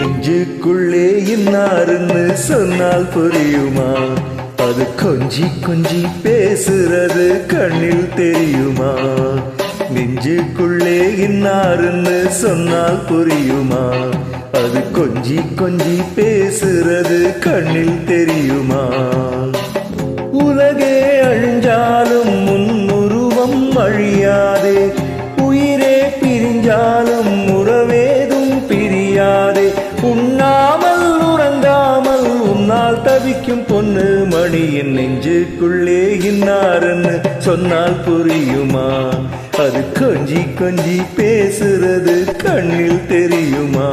நெஞ்சுக்குள்ளே இன்னாருன்னு சொன்னால் புரியுமா? அது கொஞ்சி கொஞ்சி பேசுறது கண்ணில் தெரியுமா? நெஞ்சுக்குள்ளே இன்னாருன்னு சொன்னால் புரியுமா? அது கொஞ்சி கொஞ்சி பேசுறது கண்ணில் தெரியுமா? உலகே அழிஞ்சாலும் முன்னுருவம் அழியாதே, உயிரே பிரிஞ்சாலும் உறவேதும் பிரியாதே. உண்ணாமல் உறங்காமல் உன்னால் தவிக்கும் பொண்ணு மணியின் நெஞ்சுக்குள்ளே இன்னாருன்னு சொன்னால் புரியுமா? அது கொஞ்சி கொஞ்சி பேசுறது கண்ணில் தெரியுமா?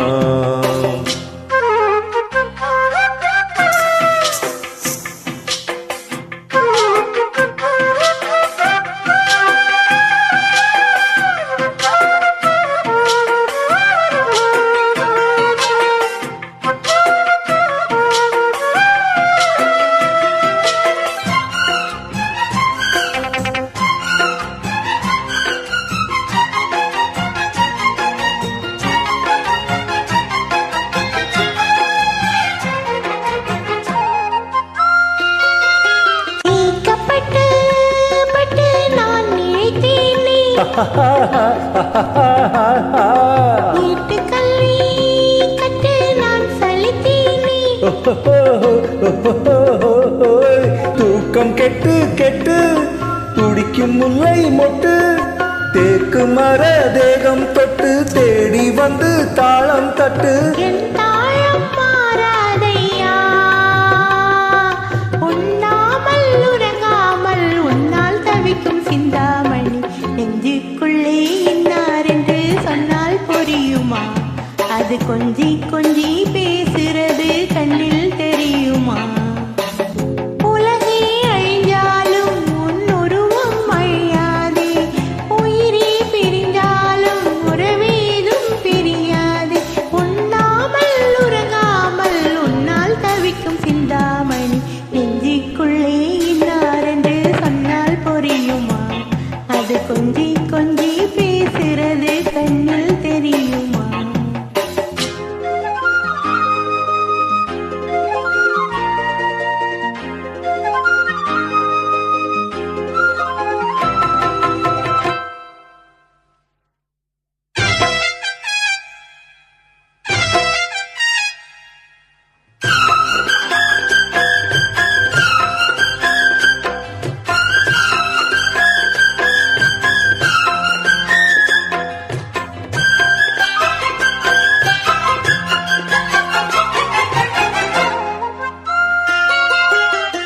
தூக்கம் கெட்டு கெட்டு துடிக்கும் முல்லை மொட்டு, தேக்கு மர தேகம் தொட்டு தேடி வந்து தாளம் தட்டு. அது கொஞ்சி கொஞ்சி பேசுறது கண்ணில் தெரியுமா? உலகே அழிஞ்சாலும் உன்னுருவம் அழியாதே, உயிரே பிரிஞ்சாலும் உறவேதும் பிரியாதே. உண்ணாமல் உறங்காமல் உன்னால் தவிக்கும் சிந்தாமணி, நெஞ்சுக்குள்ளே இன்னாரென்று சொன்னால் புரியுமா? அது கொஞ்சி கொஞ்சி பேசுறது கண்ணில் தெரியுமா?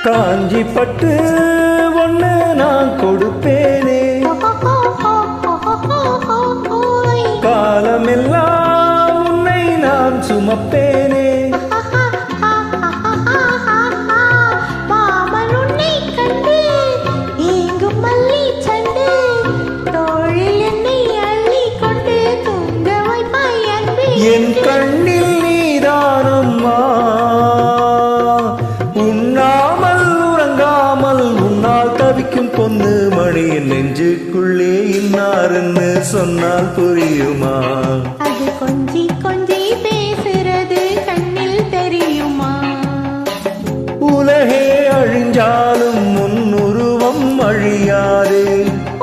காஞ்சி பட்டு ஒண்ணு நான் கொடுப்பேனே, காலமெல்லாம் உன்னை நான் சுமப்பேனே. என் கண்ணில் நீதானம்மா, உண்ணாமல் உறங்காமல் உன்னால் தவிக்கும் பொண்ணு மணியின் நெஞ்சுக்குள்ளே இன்னாருன்னு சொன்னால் புரியுமா? அது கொஞ்சி கொஞ்சி பேசுறது கண்ணில் தெரியுமா? உலகே அழிஞ்சாலும் முன்னுருவம் அழியாதே,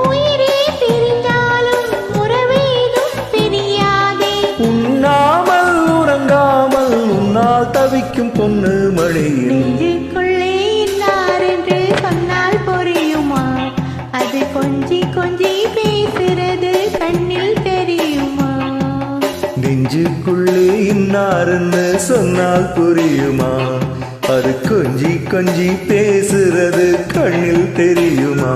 உயிரே பிரிந்தாலும் உறவேதும் பிரியாதே. உண்ணாமல் உறங்காமல் உன்னால் தவிக்கும் பொண்ணு மணியின் நெஞ்சுக்குள்ளே இன்னாரென்று சொன்னால் புரியுமா? அது கொஞ்சி கொஞ்சி பேசுறது கண்ணில் தெரியுமா? நெஞ்சுக்குள்ளே இன்னாருன்னு சொன்னால் புரியுமா? அது கொஞ்சி கொஞ்சி பேசுறது கண்ணில் தெரியுமா?